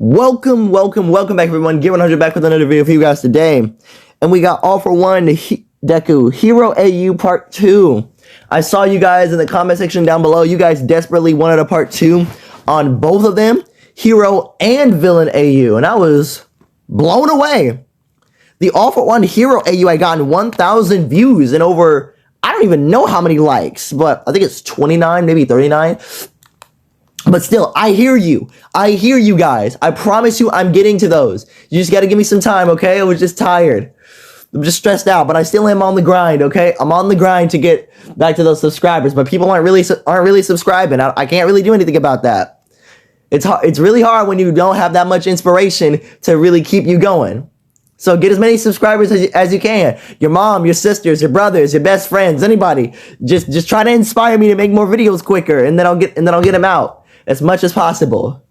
Welcome back everyone. Get 100 back with another video for you guys today. And we got All For One Deku Hero AU Part 2. I saw you guys in the comment section down below. You guys desperately wanted a Part 2 on both of them, Hero and Villain AU. And I was blown away. The All For One Hero AU I got 1,000 views and over, I don't even know how many likes, but I think it's 29, maybe 39. But still, I hear you. I hear you guys. I promise you I'm getting to those. You just got to give me some time, okay? I was just tired. I'm just stressed out, but I still am on the grind, okay? I'm on the grind to get back to those subscribers, but people aren't really subscribing. I can't really do anything about that. It's really hard when you don't have that much inspiration to really keep you going. So get as many subscribers as you can. Your mom, your sisters, your brothers, your best friends, anybody. Just try to inspire me to make more videos quicker, and then I'll get them out as much as possible.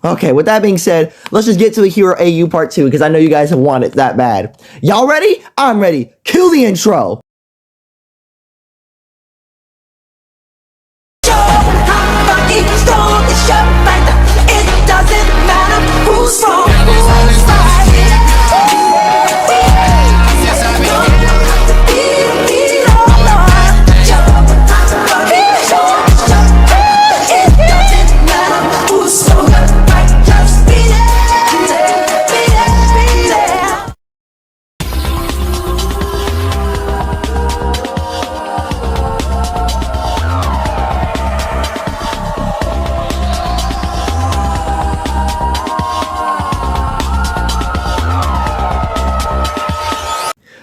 Okay, with that being said, let's just get to the Hero AU Part 2 because I know you guys have wanted it that bad. Y'all ready? I'm ready. Kill the intro. It doesn't matter who's wrong.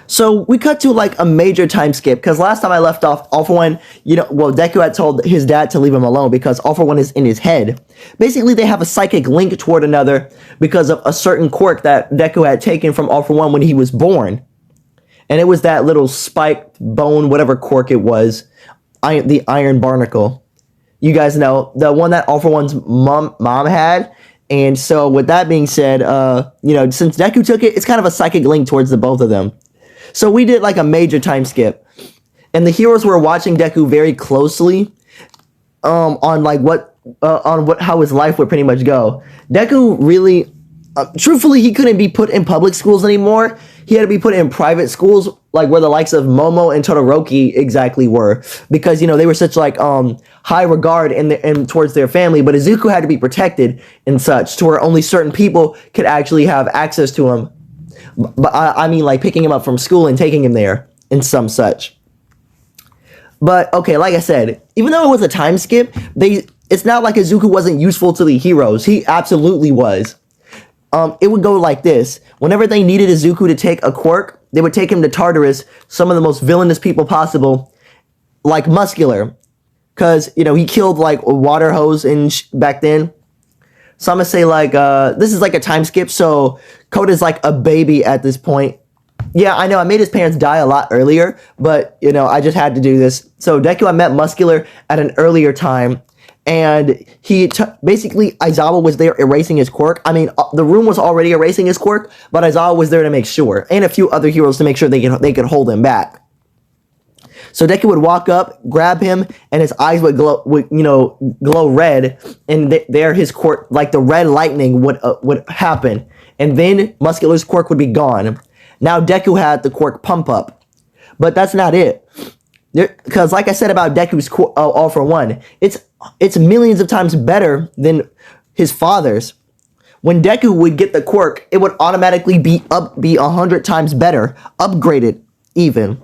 So we cut to like a major time skip because last time I left off, All For One, Deku had told his dad to leave him alone because All For One is in his head. Basically, they have a psychic link toward another because of a certain quirk that Deku had taken from All For One when he was born. And it was that little spiked bone, whatever quirk it was, the iron barnacle. You guys know, the one that All For One's mom had. And so with that being said, since Deku took it, it's kind of a psychic link towards the both of them. So we did like a major time skip, and the heroes were watching Deku very closely, on how his life would pretty much go. Deku really, truthfully, he couldn't be put in public schools anymore. He had to be put in private schools, like where the likes of Momo and Todoroki exactly were, because they were such like high regard and towards their family. But Izuku had to be protected and such, to where only certain people could actually have access to him. But I mean, like picking him up from school and taking him there and some such. But okay, like I said, even though it was a time skip, it's not like Izuku wasn't useful to the heroes. He absolutely was. It would go like this. Whenever they needed Izuku to take a quirk, they would take him to Tartarus, some of the most villainous people possible, like Muscular. Because, he killed like a water hose back then. So I'm going to say like, this is like a time skip, so Koda's like a baby at this point. Yeah, I know, I made his parents die a lot earlier, but, I just had to do this. So Deku, I met Muscular at an earlier time, and basically, Aizawa was there erasing his quirk. I mean, the room was already erasing his quirk, but Aizawa was there to make sure, and a few other heroes to make sure they could hold him back. So Deku would walk up, grab him, and his eyes would glow red, and there his quirk, like the red lightning would happen, and then Muscular's quirk would be gone. Now Deku had the quirk pump up, but that's not it, because like I said about Deku's All For One, it's millions of times better than his father's. When Deku would get the quirk, it would automatically be 100 times better, upgraded even.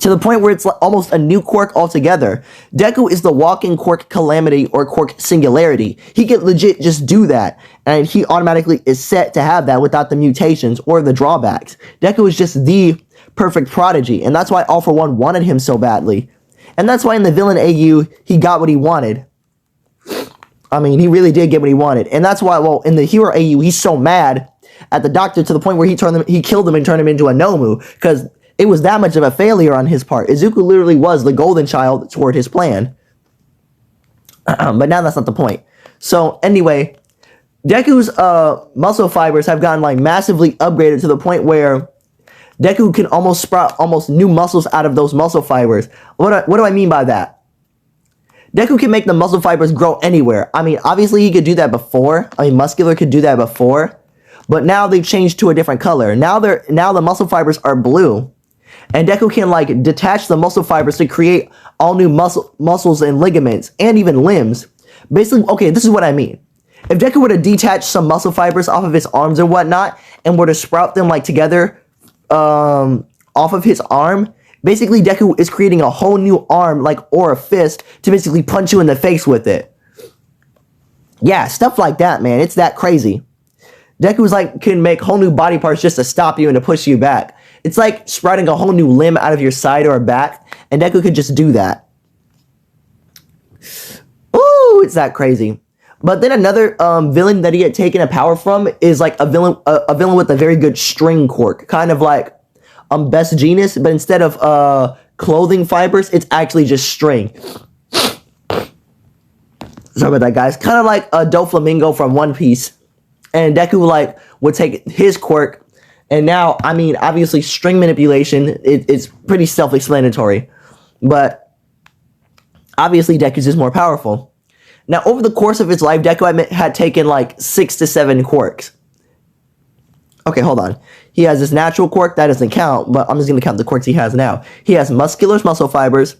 To the point where it's almost a new quirk altogether. Deku is the walking quirk calamity or quirk singularity. He can legit just do that, and he automatically is set to have that without the mutations or the drawbacks. Deku is just the perfect prodigy, and that's why All For One wanted him so badly. And that's why in the Villain AU, he got what he wanted. I mean, he really did get what he wanted. And that's why, in the Hero AU, he's so mad at the Doctor to the point where he killed him and turned him into a Nomu, because it was that much of a failure on his part. Izuku literally was the golden child toward his plan. But now that's not the point. So anyway, Deku's muscle fibers have gotten like massively upgraded to the point where Deku can almost sprout almost new muscles out of those muscle fibers. What do I mean by that? Deku can make the muscle fibers grow anywhere. I mean, obviously he could do that before. I mean, Muscular could do that before, but now they've changed to a different color. Now the muscle fibers are blue, and Deku can like detach the muscle fibers to create all new muscles and ligaments and even limbs. Basically, okay, this is what I mean. If Deku were to detach some muscle fibers off of his arms or whatnot, and were to sprout them like together, off of his arm, basically Deku is creating a whole new arm, like, or a fist, to basically punch you in the face with it. Yeah, stuff like that, man. It's that crazy. Deku's like can make whole new body parts just to stop you and to push you back. It's like sprouting a whole new limb out of your side or back, and Deku could just do that. Ooh, it's that crazy. But then another villain that he had taken a power from is like a villain with a very good string quirk, kind of like Best Genius, but instead of clothing fibers, it's actually just string. Sorry about that, guys. Kind of like a Doflamingo from One Piece. And Deku like would take his quirk, and now, I mean, obviously string manipulation, it's pretty self-explanatory, but obviously Deku's is more powerful. Now, over the course of his life, Deku had taken like 6 to 7 quirks. Okay, hold on. He has this natural quirk, that doesn't count, but I'm just going to count the quirks he has now. He has Muscular's muscle fibers,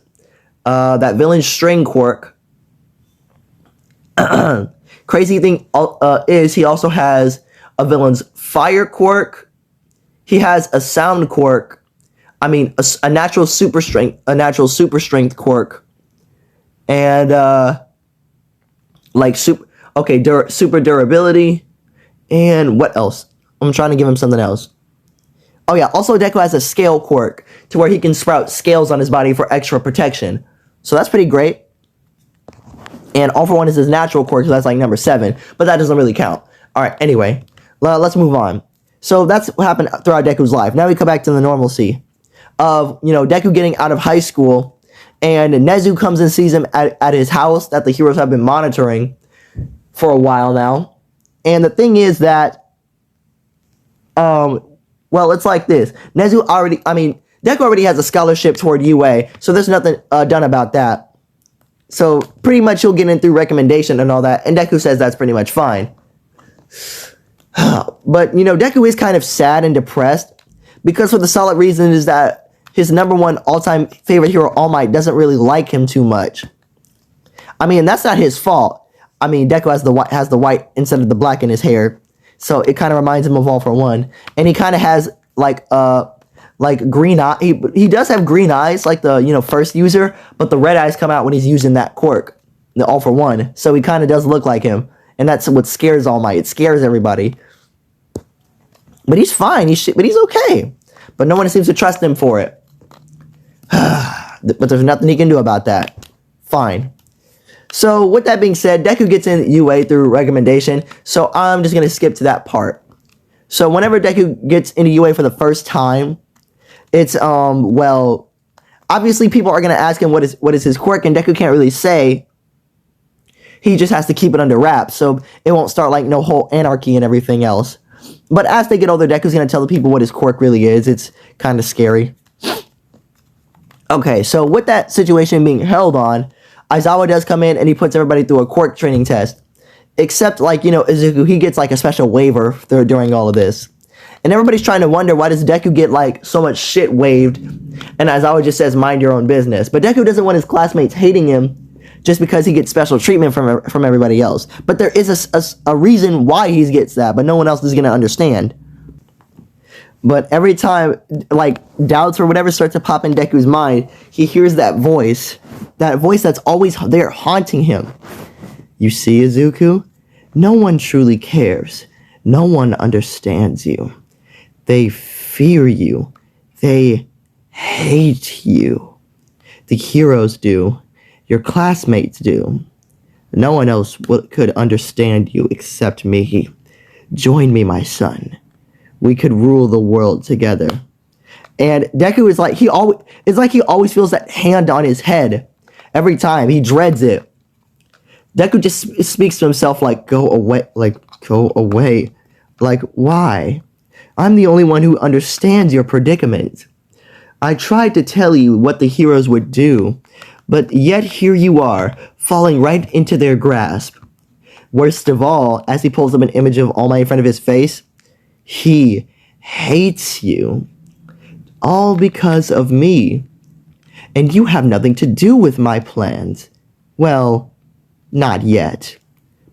that villain string quirk. Crazy thing is he also has a villain's fire quirk. He has a sound quirk. I mean, a natural super strength quirk. And, like super durability. And what else? I'm trying to give him something else. Oh yeah, also Deku has a scale quirk to where he can sprout scales on his body for extra protection. So that's pretty great. And All For One is his natural quirk, so that's like number 7. But that doesn't really count. Alright, anyway. Let's move on. So that's what happened throughout Deku's life. Now we come back to the normalcy of, Deku getting out of high school. And Nezu comes and sees him at his house that the heroes have been monitoring for a while now. And the thing is that, well, it's like this. Deku already has a scholarship toward UA, so there's nothing done about that. So pretty much he'll get in through recommendation and all that, and Deku says that's pretty much fine. But, Deku is kind of sad and depressed, because for the solid reason is that his number 1 all-time favorite hero, All Might, doesn't really like him too much. I mean, that's not his fault. I mean, Deku has the white instead of the black in his hair, so it kind of reminds him of All For One. And he kind of has, like green eye. He does have green eyes, like the, first user, but the red eyes come out when he's using that quirk, the All For One. So he kind of does look like him, and that's what scares All Might. It scares everybody. But he's fine. But he's okay. But no one seems to trust him for it. But there's nothing he can do about that. Fine. So with that being said, Deku gets in UA through recommendation. So I'm just going to skip to that part. So whenever Deku gets into UA for the first time, it's, well, obviously people are going to ask him what is his quirk, and Deku can't really say. He just has to keep it under wraps, so it won't start like no whole anarchy and everything else. But as they get older, Deku's going to tell the people what his quirk really is. It's kind of scary. Okay, so with that situation being held on, Aizawa does come in and he puts everybody through a quirk training test. Except, like, Izuku, he gets like a special waiver during all of this. And everybody's trying to wonder, why does Deku get like so much shit waived? And Aizawa just says, mind your own business. But Deku doesn't want his classmates hating him just because he gets special treatment from everybody else. But there is a reason why he gets that, but no one else is going to understand. But every time, like, doubts or whatever start to pop in Deku's mind, he hears that voice that's always there haunting him. You see, Izuku? No one truly cares. No one understands you. They fear you. They hate you. The heroes do. Your classmates do. No one else could understand you except me. Join me, my son. We could rule the world together. And Deku is like, he always feels that hand on his head every time. He dreads it. Deku just speaks to himself like, go away. Like, why? I'm the only one who understands your predicament. I tried to tell you what the heroes would do, But yet here you are, falling right into their grasp. Worst of all, as he pulls up an image of All Might in front of his face, he hates you. All because of me. And you have nothing to do with my plans. Well, not yet.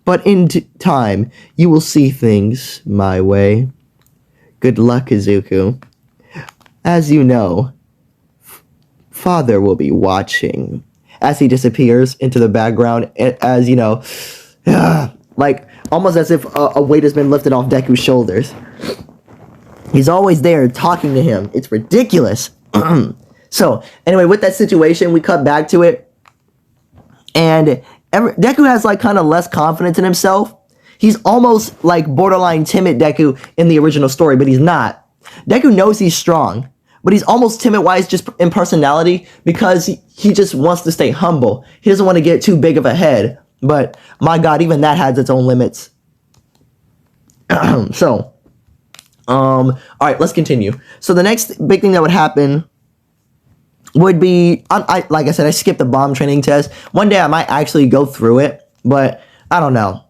But in time, you will see things my way. Good luck, Izuku. As you know, Father will be watching. As he disappears into the background, as you know, like almost as if a weight has been lifted off Deku's shoulders. He's always there talking to him. It's ridiculous. So, anyway, with that situation, we cut back to it. And Deku has like kind of less confidence in himself. He's almost like borderline timid Deku in the original story, but he's not. Deku knows he's strong, but he's almost timid-wise just in personality because he just wants to stay humble. He doesn't want to get too big of a head. But, my God, even that has its own limits. So, all right, let's continue. So the next big thing that would happen would be, like I said, I skipped the bomb training test. One day I might actually go through it, but I don't know.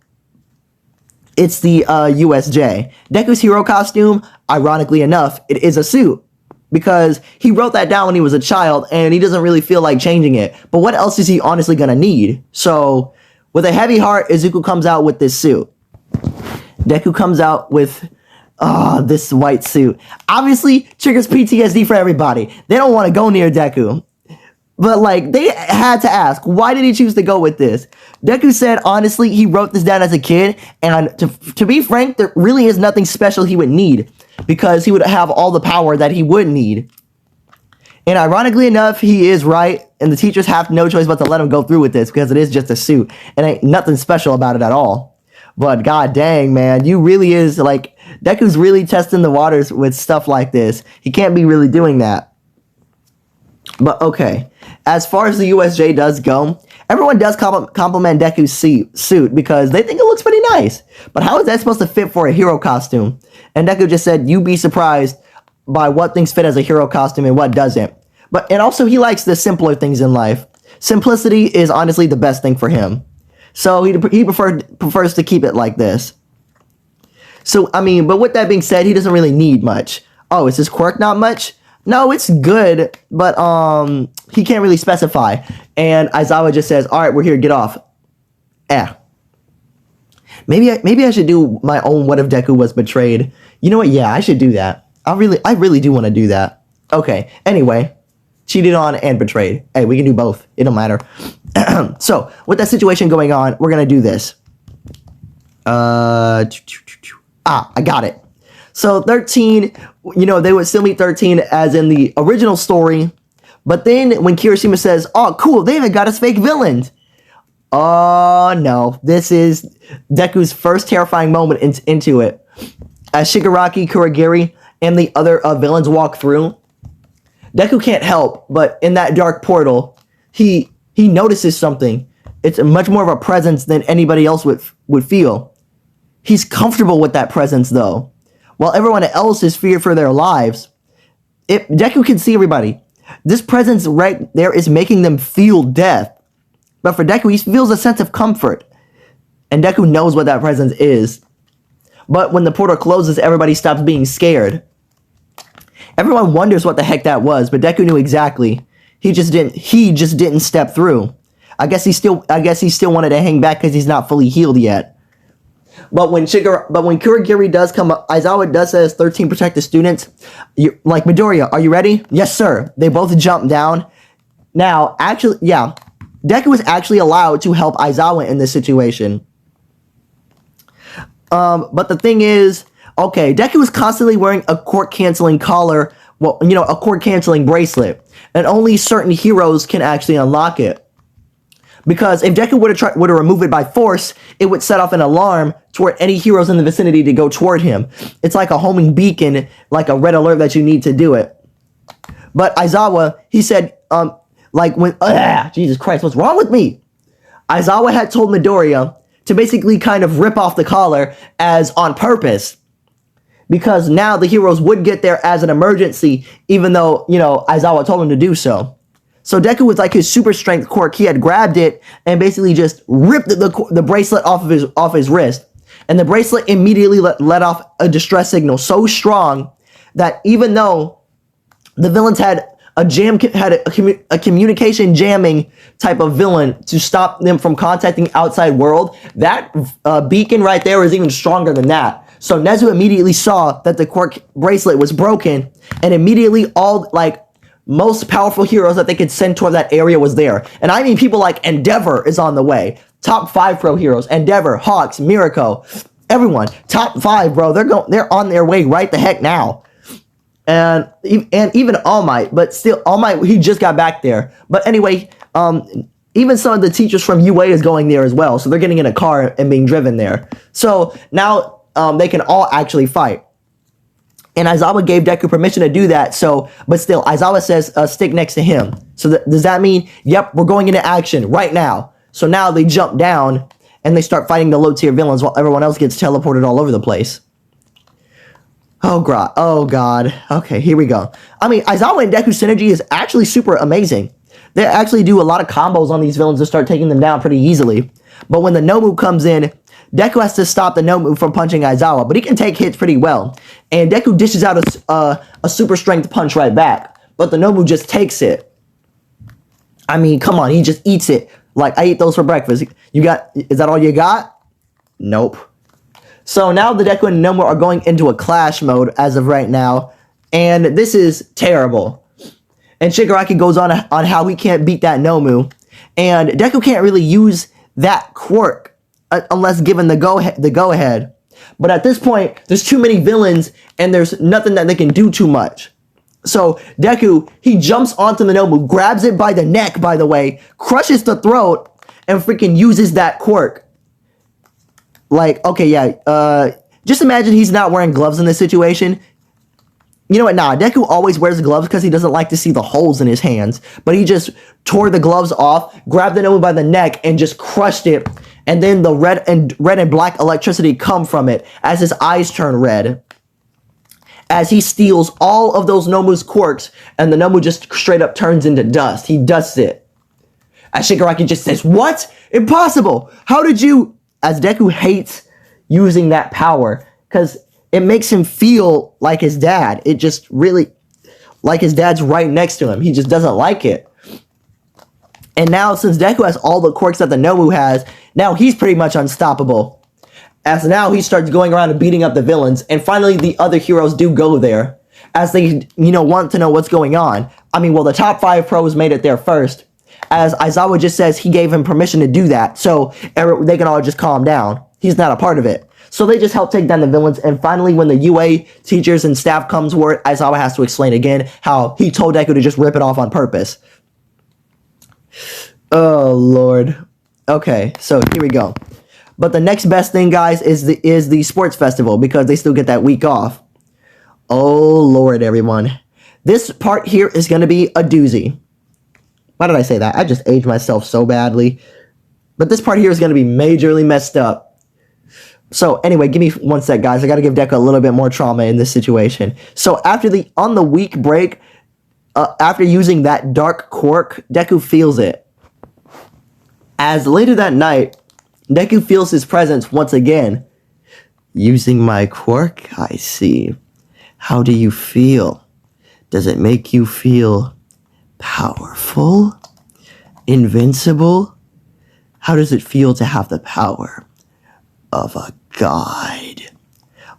It's the USJ. Deku's hero costume, ironically enough, it is a suit. Because he wrote that down when he was a child, and he doesn't really feel like changing it. But what else is he honestly gonna need? So, with a heavy heart, Izuku comes out with this suit. Deku comes out with this white suit. Obviously, triggers PTSD for everybody. They don't want to go near Deku. But, like, they had to ask, why did he choose to go with this? Deku said, honestly, he wrote this down as a kid, and to be frank, there really is nothing special he would need, because he would have all the power that he would need. And ironically enough, he is right, and the teachers have no choice but to let him go through with this, because it is just a suit, and ain't nothing special about it at all. But god dang, man, you really is, like, Deku's really testing the waters with stuff like this. He can't be really doing that. But okay, as far as the USJ does go, everyone does compliment Deku's suit because they think it looks pretty nice. But how is that supposed to fit for a hero costume? And Deku just said, you'd be surprised by what things fit as a hero costume and what doesn't. And also he likes the simpler things in life. Simplicity is honestly the best thing for him. So he prefers to keep it like this. So, I mean, but with that being said, he doesn't really need much. Oh, is his quirk not much? No, it's good, but he can't really specify. And Aizawa just says, all right, we're here, get off. Maybe I should do my own What If Deku Was Betrayed. You know what? Yeah, I should do that. I really do want to do that. Okay, anyway. Cheated on and betrayed. Hey, we can do both. It don't matter. So, with that situation going on, we're going to do this. I got it. So 13, you know, they would still meet 13 as in the original story. But then when Kirishima says, oh, cool, they even got us fake villains. Oh, no. This is Deku's first terrifying moment into it. As Shigaraki, Kurogiri, and the other villains walk through, Deku can't help, but in that dark portal, he notices something. It's much more of a presence than anybody else would feel. He's comfortable with that presence, though. While everyone else is feared for their lives, Deku can see everybody. This presence right there is making them feel death. But for Deku, he feels a sense of comfort. And Deku knows what that presence is. But when the portal closes, everybody stops being scared. Everyone wonders what the heck that was, but Deku knew exactly. He just didn't step through. I guess he still wanted to hang back because he's not fully healed yet. But when Kurogiri does come up, Aizawa does says 13 protected students. Like Midoriya, are you ready? Yes, sir. They both jump down. Now, actually, yeah, Deku was actually allowed to help Aizawa in this situation. But the thing is, okay, Deku was constantly wearing a cord-canceling collar, well, you know, a cord-canceling bracelet, and only certain heroes can actually unlock it. Because if Deku would have removed it by force, it would set off an alarm toward any heroes in the vicinity to go toward him. It's like a homing beacon, like a red alert that you need to do it. But Aizawa, he said, Jesus Christ, what's wrong with me? Aizawa had told Midoriya to basically kind of rip off the collar as on purpose. Because now the heroes would get there as an emergency, even though, you know, Aizawa told him to do so. So Deku with like his super strength quirk, he had grabbed it and basically just ripped the bracelet off his wrist. And the bracelet immediately let off a distress signal so strong that even though the villains had a communication jamming type of villain to stop them from contacting outside world, that beacon right there is even stronger than that. So Nezu immediately saw that the quirk bracelet was broken, and immediately all like most powerful heroes that they could send toward that area was there. And I mean people like Endeavor is on the way. Top 5 pro heroes. Endeavor, Hawks, Mirako, everyone. Top 5, bro. They're on their way right the heck now. And even All Might, but still All Might, he just got back there. But anyway, even some of the teachers from UA is going there as well. So they're getting in a car and being driven there. So now they can all actually fight. And Aizawa gave Deku permission to do that. So, but still, Aizawa says stick next to him. So does that mean, yep, we're going into action right now? So now they jump down and they start fighting the low tier villains while everyone else gets teleported all over the place. Oh god. Okay, here we go. I mean, Aizawa and Deku synergy is actually super amazing. They actually do a lot of combos on these villains to start taking them down pretty easily. But when the Nomu comes in, Deku has to stop the Nomu from punching Aizawa, but he can take hits pretty well. And Deku dishes out a super strength punch right back, but the Nomu just takes it. I mean, come on, he just eats it. Like, I eat those for breakfast. Is that all you got? Nope. So now the Deku and Nomu are going into a clash mode as of right now, and this is terrible. And Shigaraki goes on how he can't beat that Nomu, and Deku can't really use that quirk unless given the go ahead. But at this point, there's too many villains, and there's nothing that they can do too much. So Deku, he jumps onto the Nomu, grabs it by the neck, by the way, crushes the throat, and freaking uses that quirk. Like, okay, yeah, just imagine he's not wearing gloves in this situation. You know what, nah, Deku always wears gloves because he doesn't like to see the holes in his hands. But he just tore the gloves off, grabbed the Nomu by the neck, and just crushed it. And then the red and black electricity come from it as his eyes turn red. As he steals all of those Nomu's quirks, and the Nomu just straight up turns into dust. He dusts it. As Shigaraki just says, what? Impossible! How did you... As Deku hates using that power, because it makes him feel like his dad. It just really... Like his dad's right next to him. He just doesn't like it. And now, since Deku has all the quirks that the Nomu has, now he's pretty much unstoppable. As now he starts going around and beating up the villains, and finally the other heroes do go there, as they, want to know what's going on. I mean, well, the top 5 pros made it there first, as Aizawa just says he gave him permission to do that, so they can all just calm down. He's not a part of it. So they just help take down the villains, and finally when the UA teachers and staff comes for it, Aizawa has to explain again how he told Deku to just rip it off on purpose. Oh, Lord. Okay, so here we go. But the next best thing, guys, is the sports festival, because they still get that week off. Oh, Lord, everyone. This part here is going to be a doozy. Why did I say that? I just aged myself so badly. But this part here is going to be majorly messed up. So, anyway, give me one sec, guys. I got to give Deku a little bit more trauma in this situation. So, on the week break, after using that dark quirk, Deku feels it. As later that night, Deku feels his presence once again. Using my quirk, I see. How do you feel? Does it make you feel powerful? Invincible? How does it feel to have the power of a god?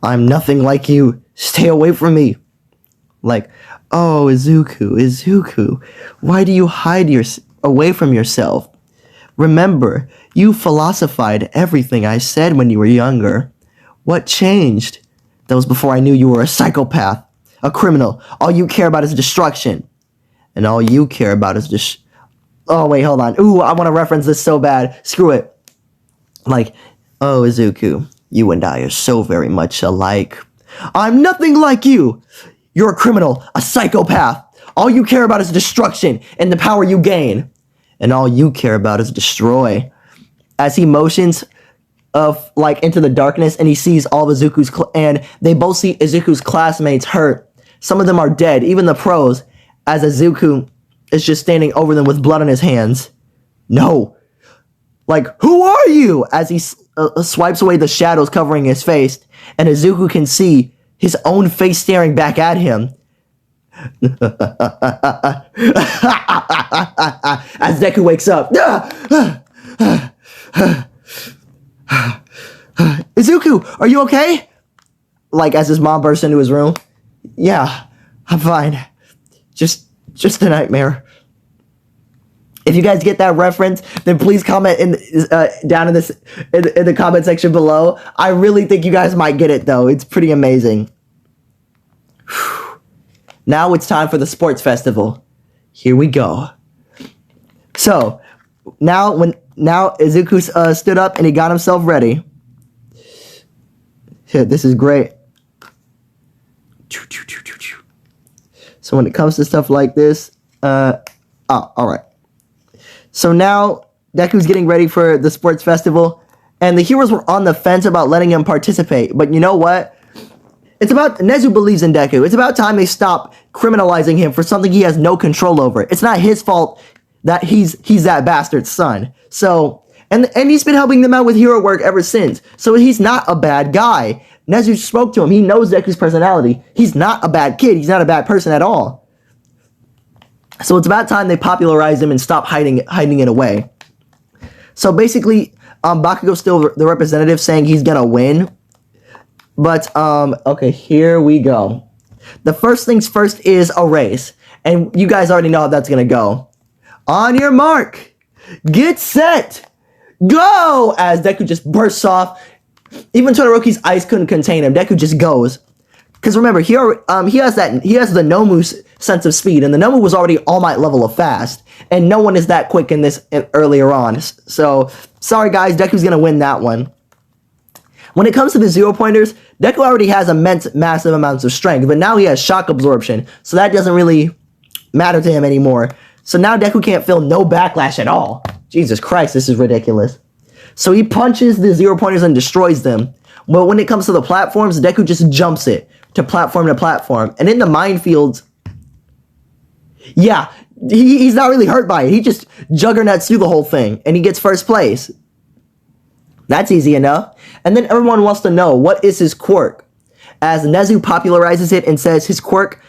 I'm nothing like you. Stay away from me. Like, oh, Izuku, why do you hide away from yourself? Remember, you philosophized everything I said when you were younger. What changed? That was before I knew you were a psychopath, a criminal. All you care about is destruction. And all you care about is oh, wait, hold on. Ooh, I want to reference this so bad. Screw it. Like, oh, Izuku, you and I are so very much alike. I'm nothing like you. You're a criminal, a psychopath. All you care about is destruction and the power you gain. And all you care about is destroy. As he motions into the darkness, and he sees all of Izuku's and they both see Izuku's classmates hurt. Some of them are dead, even the pros. As Izuku is just standing over them with blood on his hands. No. Like, who are you? As he swipes away the shadows covering his face, and Izuku can see his own face staring back at him. As Deku wakes up. Izuku, are you okay? Like, as his mom bursts into his room. Yeah, I'm fine. Just a nightmare. If you guys get that reference, then please comment down in the comment section below. I really think you guys might get it, though. It's pretty amazing. Now it's time for the sports festival. Here we go. So now Izuku stood up and he got himself ready. Yeah, this is great. So when it comes to stuff like this, all right. So now Deku's getting ready for the sports festival, and the heroes were on the fence about letting him participate. But you know what? Nezu believes in Deku. It's about time they stop criminalizing him for something he has no control over. It's not his fault that he's that bastard's son. So, and he's been helping them out with hero work ever since. So he's not a bad guy. Nezu spoke to him. He knows Deku's personality. He's not a bad kid. He's not a bad person at all. So it's about time they popularize him and stop hiding it away. So basically, Bakugo's still the representative, saying he's gonna win. But, okay, here we go. The first things first is a race. And you guys already know how that's gonna go. On your mark, get set, go! As Deku just bursts off. Even Todoroki's eyes couldn't contain him. Deku just goes. Because remember, he has the Nomu's sense of speed, and the Nomu was already All Might level of fast, and no one is that quick in this earlier on. So, sorry guys, Deku's gonna win that one. When it comes to the 0-pointers, Deku already has massive amounts of strength, but now he has shock absorption, so that doesn't really matter to him anymore. So now Deku can't feel no backlash at all. Jesus Christ, this is ridiculous. So he punches the 0-pointers and destroys them. But when it comes to the platforms, Deku just jumps it to platform. And in the minefields, yeah, he's not really hurt by it. He just juggernauts through the whole thing, and he gets first place. That's easy enough. And then everyone wants to know, what is his quirk? As Nezu popularizes it and says his quirk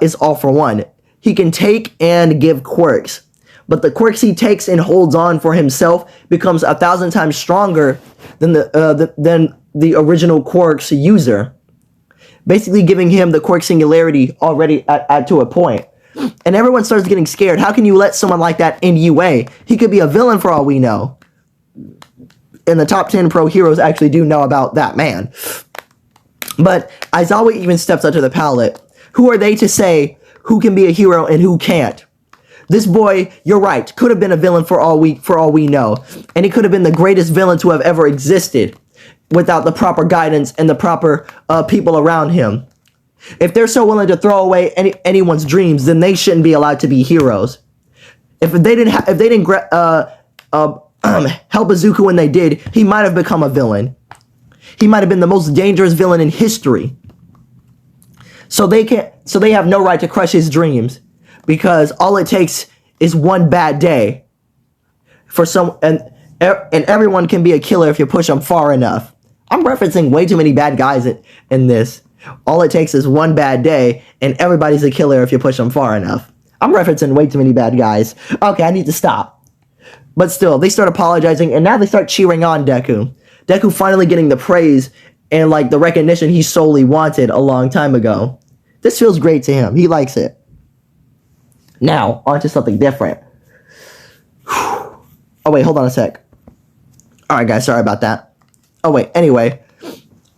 is all for one. He can take and give quirks. But the quirks he takes and holds on for himself becomes 1,000 times stronger than the original quirk's user. Basically giving him the quirk singularity already to a point. And everyone starts getting scared. How can you let someone like that in UA? He could be a villain for all we know. And the top 10 pro heroes actually do know about that man. But Aizawa even steps up to the palette. Who are they to say who can be a hero and who can't? This boy, you're right, could have been a villain for all we know. And he could have been the greatest villain to have ever existed without the proper guidance and the proper people around him. If they're so willing to throw away anyone's dreams, then they shouldn't be allowed to be heroes. If they didn't help Izuku when they did, he might have become a villain. He might have been the most dangerous villain in history. So they have no right to crush his dreams, because all it takes is one bad day for and everyone can be a killer if you push them far enough. I'm referencing way too many bad guys in this. All it takes is one bad day, and everybody's a killer if you push them far enough. I'm referencing way too many bad guys. Okay, I need to stop. But still, they start apologizing, and now they start cheering on Deku. Deku finally getting the praise and like the recognition he solely wanted a long time ago. This feels great to him. He likes it. Now, on to something different. Oh wait, hold on a sec. Alright guys, sorry about that. Oh wait, anyway.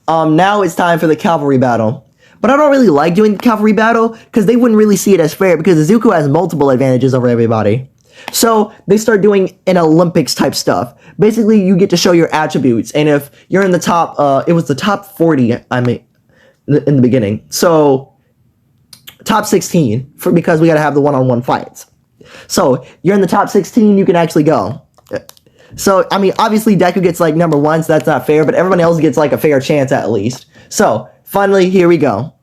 Now it's time for the Cavalry Battle. But I don't really like doing the Cavalry Battle, because they wouldn't really see it as fair, because Izuku has multiple advantages over everybody. So they start doing an Olympics type stuff. Basically, you get to show your attributes, and if you're in the top, it was the top 40, I mean, in the beginning. So, top 16, because we gotta have the one-on-one fights. So, you're in the top 16, you can actually go. So, I mean, obviously Deku gets like number 1, so that's not fair, but everyone else gets like a fair chance at least. So, finally, here we go.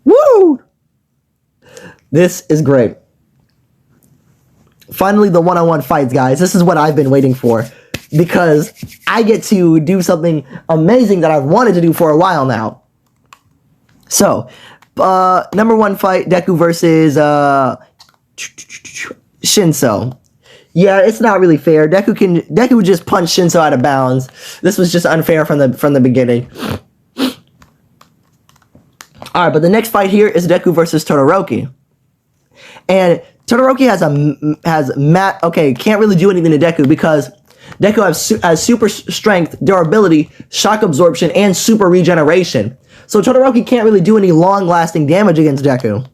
Woo! This is great. Finally, the one-on-one fights, guys. This is what I've been waiting for. Because I get to do something amazing that I've wanted to do for a while now. So, number 1 fight, Deku versus Shinso. Yeah, it's not really fair. Deku would just punch Shinso out of bounds. This was just unfair from the beginning. All right, but the next fight here is Deku versus Todoroki. And Todoroki can't really do anything to Deku because Deku has super strength, durability, shock absorption, and super regeneration. So Todoroki can't really do any long-lasting damage against Deku.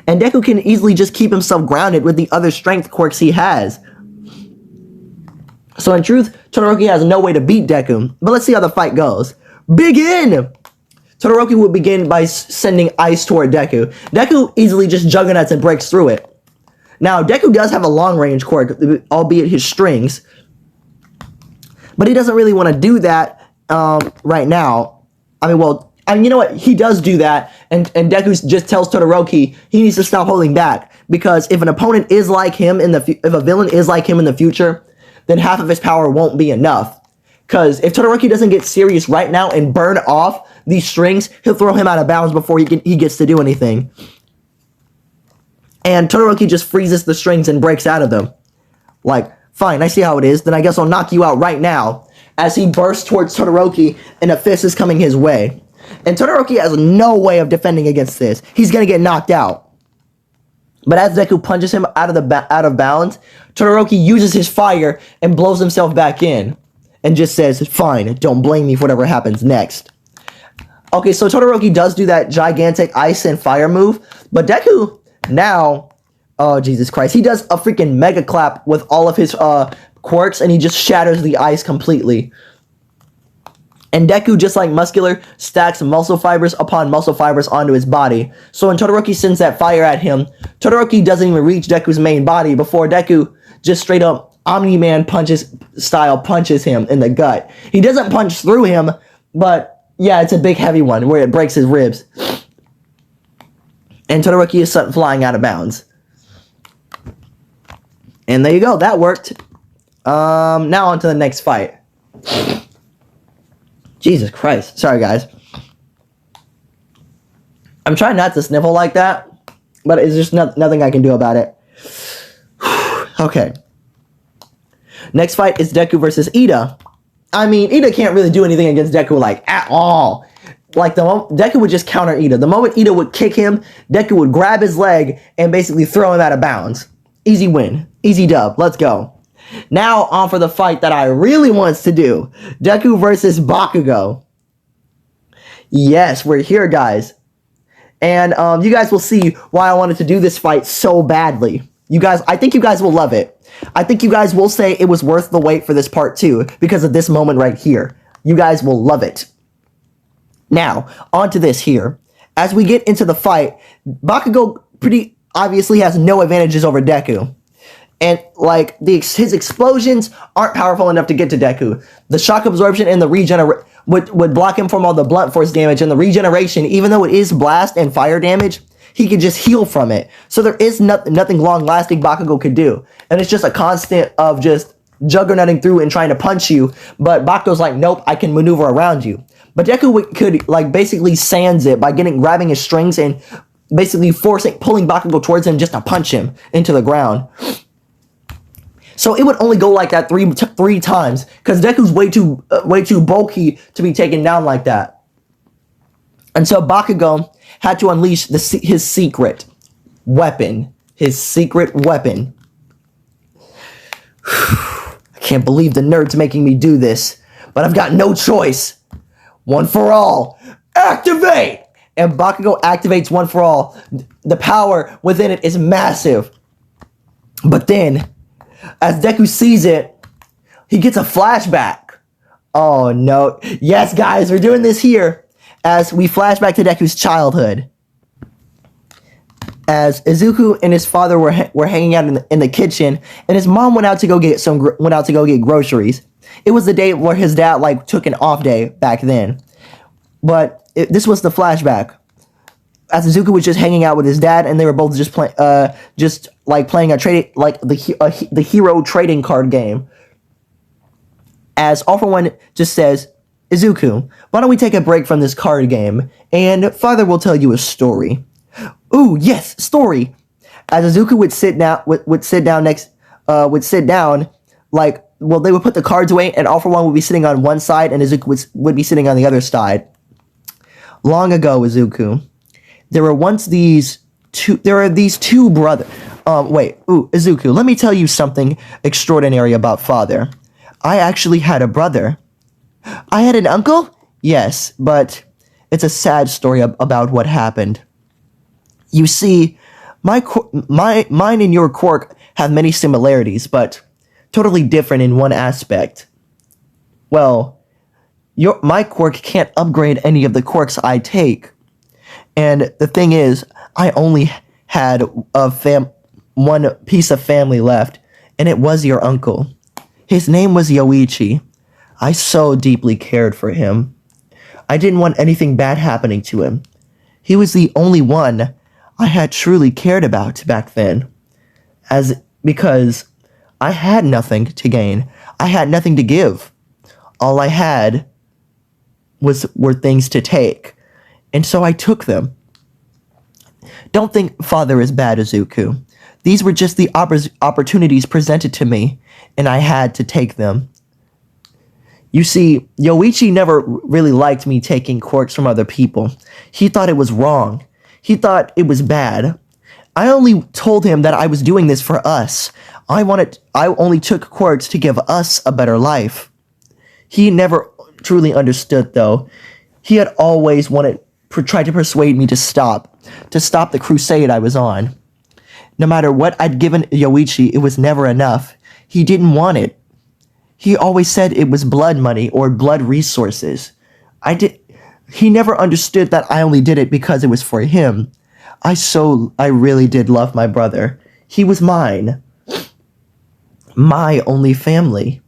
And Deku can easily just keep himself grounded with the other strength quirks he has. So in truth, Todoroki has no way to beat Deku. But let's see how the fight goes. Begin! Todoroki would begin by sending ice toward Deku. Deku easily just juggernauts and breaks through it. Now, Deku does have a long-range quirk, albeit his strings. But he doesn't really want to do that right now. You know what? He does do that, and Deku just tells Todoroki he needs to stop holding back. Because if an opponent is like him, if a villain is like him in the future, then half of his power won't be enough. Because if Todoroki doesn't get serious right now and burn off these strings, he'll throw him out of bounds before he gets to do anything. And Todoroki just freezes the strings and breaks out of them. Like, fine, I see how it is. Then I guess I'll knock you out right now. As he bursts towards Todoroki and a fist is coming his way. And Todoroki has no way of defending against this. He's going to get knocked out. But as Deku punches him out of bounds, Todoroki uses his fire and blows himself back in. And just says, fine, don't blame me for whatever happens next. Okay, so Todoroki does do that gigantic ice and fire move. But Deku, now, oh Jesus Christ, he does a freaking mega clap with all of his quirks. And he just shatters the ice completely. And Deku, just like Muscular, stacks muscle fibers upon muscle fibers onto his body. So when Todoroki sends that fire at him, Todoroki doesn't even reach Deku's main body before Deku just straight up Omni-Man punches him in the gut. He doesn't punch through him, but yeah, it's a big heavy one where it breaks his ribs. And Todoroki is sent flying out of bounds. And there you go, that worked. Now on to the next fight. Jesus Christ. Sorry, guys. I'm trying not to sniffle like that, but it's just nothing I can do about it. Okay. Next fight is Deku versus Ida. I mean, Ida can't really do anything against Deku, like, at all. Like, Deku would just counter Ida. The moment Ida would kick him, Deku would grab his leg and basically throw him out of bounds. Easy win. Easy dub. Let's go. Now, on for the fight that I really wants to do. Deku versus Bakugo. Yes, we're here, guys. And you guys will see why I wanted to do this fight so badly. I think you guys will love it. I think you guys will say it was worth the wait for this part 2 because of this moment right here. You guys will love it. Now, on to this here. As we get into the fight, Bakugo pretty obviously has no advantages over Deku. And, like, his explosions aren't powerful enough to get to Deku. The shock absorption and the regeneration would block him from all the blunt force damage. And the regeneration, even though it is blast and fire damage, he could just heal from it. So there is nothing long-lasting Bakugo could do. And it's just a constant of just juggernauting through and trying to punch you. But Bakugo's like, nope, I can maneuver around you. But Deku could, like, basically sands it by grabbing his strings and basically pulling Bakugo towards him just to punch him into the ground. So it would only go like that three times because Deku's way too bulky to be taken down like that. And so Bakugo had to unleash his secret weapon. His secret weapon. I can't believe the nerd's making me do this, but I've got no choice. One for all, activate! And Bakugo activates One for All. The power within it is massive. But then, as Deku sees it, he gets a flashback. Oh no. Yes, guys, we're doing this here as we flash back to Deku's childhood. As Izuku and his father were hanging out in the kitchen, and his mom went out to go get groceries. It was the day where his dad took an off day back then. But this was the flashback. As Izuku was just hanging out with his dad, and they were both just like playing a trading, like the hero trading card game. As All For One just says, Izuku, why don't we take a break from this card game, and Father will tell you a story. Ooh, yes, story. As Izuku would sit down, like, well, they would put the cards away, and All For One would be sitting on one side, and Izuku would be sitting on the other side. Long ago, Izuku, there were these two brothers. Izuku, let me tell you something extraordinary about Father. I actually had a brother. I had an uncle? Yes, but it's a sad story about what happened. You see, mine and your quirk have many similarities, but totally different in one aspect. Well, my quirk can't upgrade any of the quirks I take. And the thing is, I only had one piece of family left, and it was your uncle. His name was Yoichi. I so deeply cared for him. I didn't want anything bad happening to him. He was the only one I had truly cared about back then. Because I had nothing to gain. I had nothing to give. All I had were things to take. And so I took them. Don't think Father is bad, Izuku. These were just the opportunities presented to me, and I had to take them. You see, Yoichi never really liked me taking quirks from other people. He thought it was wrong. He thought it was bad. I only told him that I was doing this for us. I only took quirks to give us a better life. He never truly understood, though. He had always tried to persuade me to stop the crusade I was on. No matter what I'd given Yoichi, it was never enough. He didn't want it. He always said it was blood money or blood resources. He never understood that I only did it because it was for him. I really did love my brother. He was mine. My only family.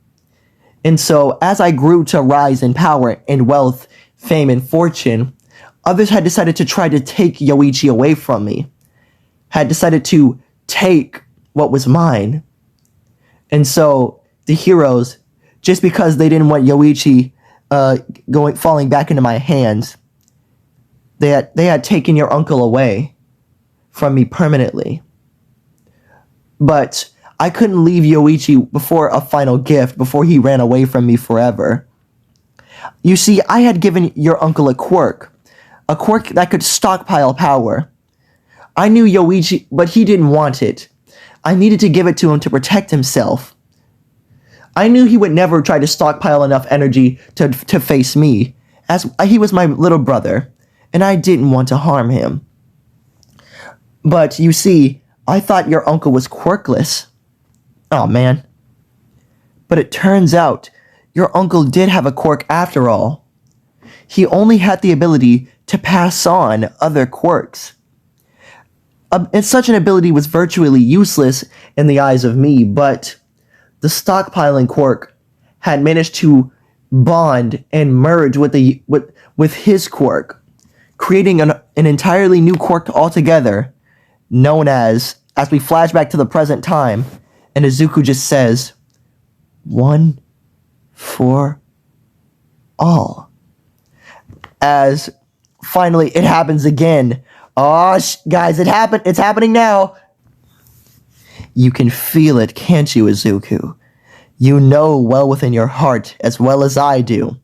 And so, as I grew to rise in power and wealth, fame and fortune, others had decided to try to take Yoichi away from me. Had decided to take what was mine. And so, the heroes, just because they didn't want Yoichi falling back into my hands, they had taken your uncle away from me permanently. But I couldn't leave Yoichi before a final gift, before he ran away from me forever. You see, I had given your uncle a quirk that could stockpile power. I knew Yoichi, but he didn't want it. I needed to give it to him to protect himself. I knew he would never try to stockpile enough energy to face me, as he was my little brother, and I didn't want to harm him. But you see, I thought your uncle was quirkless. Oh man. But it turns out, your uncle did have a quirk after all. He only had the ability to pass on other quirks. And such an ability was virtually useless in the eyes of me, but the stockpiling quirk had managed to bond and merge with his quirk, creating an entirely new quirk altogether, known as we flash back to the present time, and Izuku just says, "One for all." As finally it happens again. Oh, guys, it's happening now. You can feel it, can't you, Izuku? You know well within your heart, as well as I do,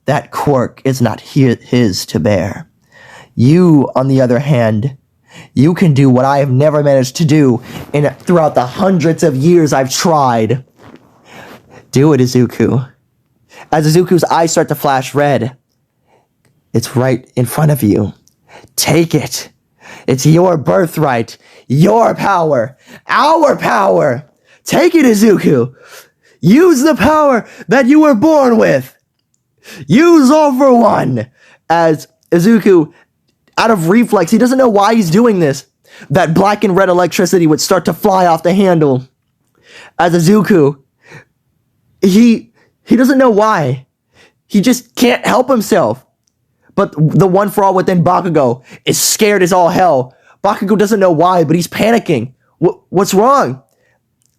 that quirk is not his to bear. You, on the other hand, you can do what I have never managed to do throughout the hundreds of years I've tried. Do it, Izuku. As Izuku's eyes start to flash red, it's right in front of you. Take it. It's your birthright, your power, our power. Take it, Izuku. Use the power that you were born with. Use All For One. As Izuku, out of reflex, he doesn't know why he's doing this, that black and red electricity would start to fly off the handle. As Izuku, he doesn't know why. He just can't help himself. But the one for all within Bakugo is scared as all hell. Bakugo doesn't know why, but he's panicking. What's wrong?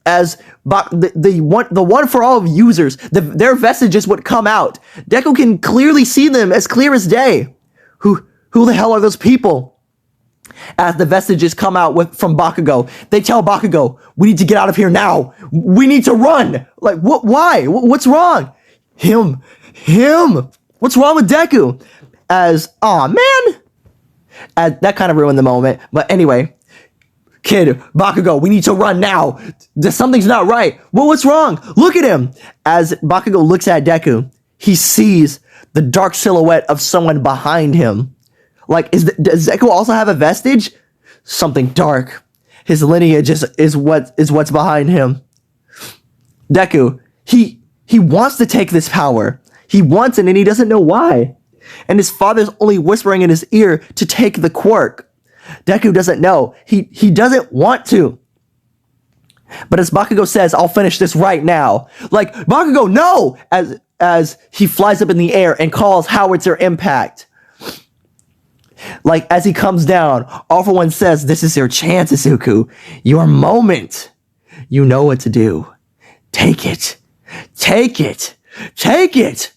As the one for all of users, their vestiges would come out. Deku can clearly see them as clear as day. Who the hell are those people? As the vestiges come out from Bakugo, they tell Bakugo, "We need to get out of here now. We need to run." Like, what? Why? What's wrong? Him. What's wrong with Deku? Aw, man. That kind of ruined the moment. But anyway, kid, Bakugo, we need to run now. Something's not right. Well, what's wrong? Look at him. As Bakugo looks at Deku, he sees the dark silhouette of someone behind him. Like, does Deku also have a vestige? Something dark. His lineage is what's behind him. Deku, he wants to take this power. He wants it, and he doesn't know why. And his father's only whispering in his ear to take the quirk. Deku doesn't know. He doesn't want to. But as Bakugo says, "I'll finish this right now." Like, Bakugo, no! As he flies up in the air and calls howitzer impact. Like, as he comes down, All For One says, "This is your chance, Izuku. Your moment. You know what to do. Take it. Take it. Take it."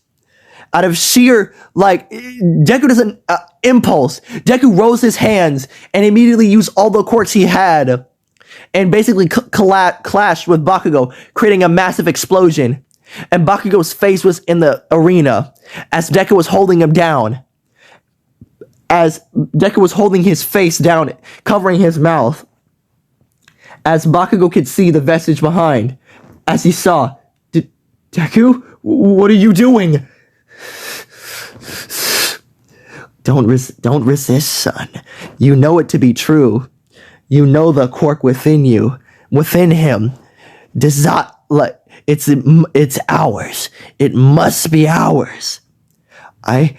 Out of sheer, Deku doesn't, impulse. Deku rose his hands and immediately used all the quirks he had and basically clashed with Bakugo, creating a massive explosion. And Bakugo's face was in the arena as Deku was holding him down. As Deku was holding his face down, covering his mouth. As Bakugo could see the vestige behind. As he saw, "Deku, what are you doing?" Don't resist, son. You know it to be true. You know the quirk within you, within him. It's ours. It must be ours. I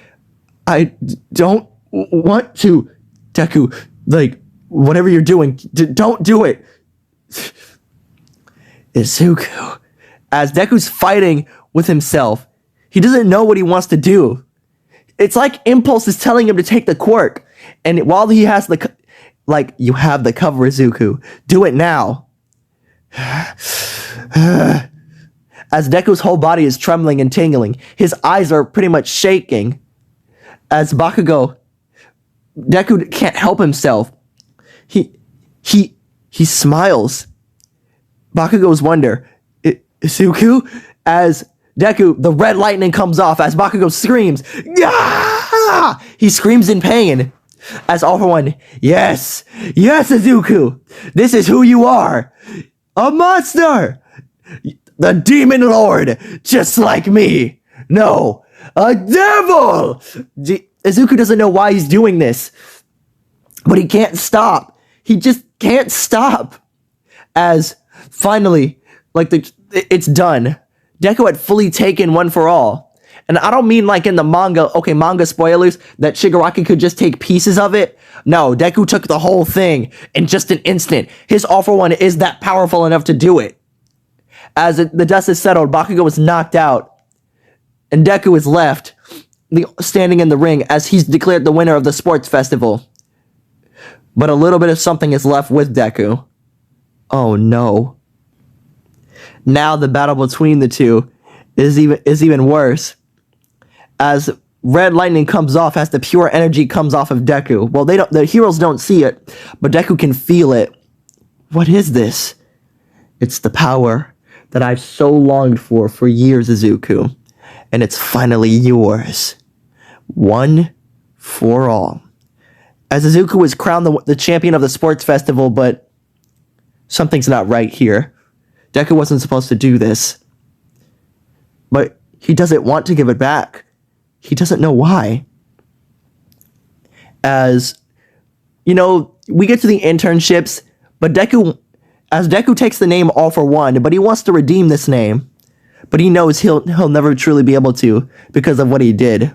don't want to, Deku. Whatever you're doing, don't do it. Izuku. As Deku's fighting with himself, he doesn't know what he wants to do. It's like impulse is telling him to take the quirk. And while he has you have the cover, Izuku. Do it now. As Deku's whole body is trembling and tingling, his eyes are pretty much shaking. As Deku can't help himself. He smiles. Bakugo's wonder. Izuku? As Deku, the red lightning comes off as Bakugo screams. Gah! He screams in pain. As All For One, yes, Izuku, this is who you are. A monster. The Demon Lord, just like me. No, a devil. Izuku doesn't know why he's doing this, but he can't stop. He just can't stop. As finally, it's done. Deku had fully taken One For All. And I don't mean like in the manga, manga spoilers, that Shigaraki could just take pieces of it. No, Deku took the whole thing in just an instant. His All For One is that powerful enough to do it. As the dust is settled, Bakugo is knocked out. And Deku is left, standing in the ring as he's declared the winner of the sports festival. But a little bit of something is left with Deku. Oh no. Now the battle between the two is even worse. As red lightning comes off, as the pure energy comes off of Deku. Well, the heroes don't see it, but Deku can feel it. What is this? It's the power that I've so longed for years, Izuku. And it's finally yours. One for all. As Izuku was crowned the champion of the sports festival, but something's not right here. Deku wasn't supposed to do this. But he doesn't want to give it back. He doesn't know why. As, we get to the internships, but Deku takes the name All For One, but he wants to redeem this name. But he knows he'll never truly be able to because of what he did.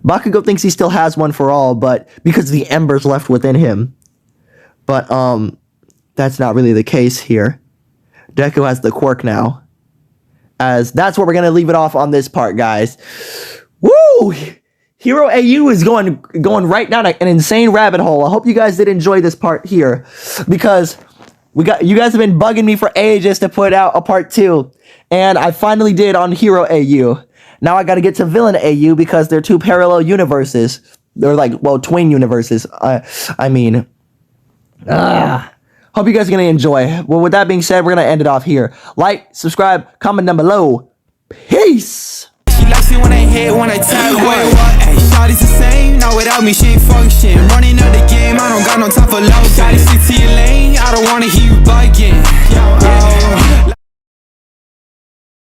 Bakugo thinks he still has One For All, but because the embers left within him. But that's not really the case here. Deku has the quirk now. As that's where we're going to leave it off on this part, guys. Woo! Hero AU is going right down an insane rabbit hole. I hope you guys did enjoy this part here. Because You guys have been bugging me for ages to put out a part 2, and I finally did on Hero AU. Now I got to get to Villain AU because they're 2 parallel universes. They're like, well, twin universes. I mean, hope you guys are gonna enjoy. Well, with that being said, we're gonna end it off here. Like, subscribe, comment down below. Peace. She likes it when I hit, when I tap. Wait, what? Ay, shawty's the same. Now without me, she ain't function. Running out the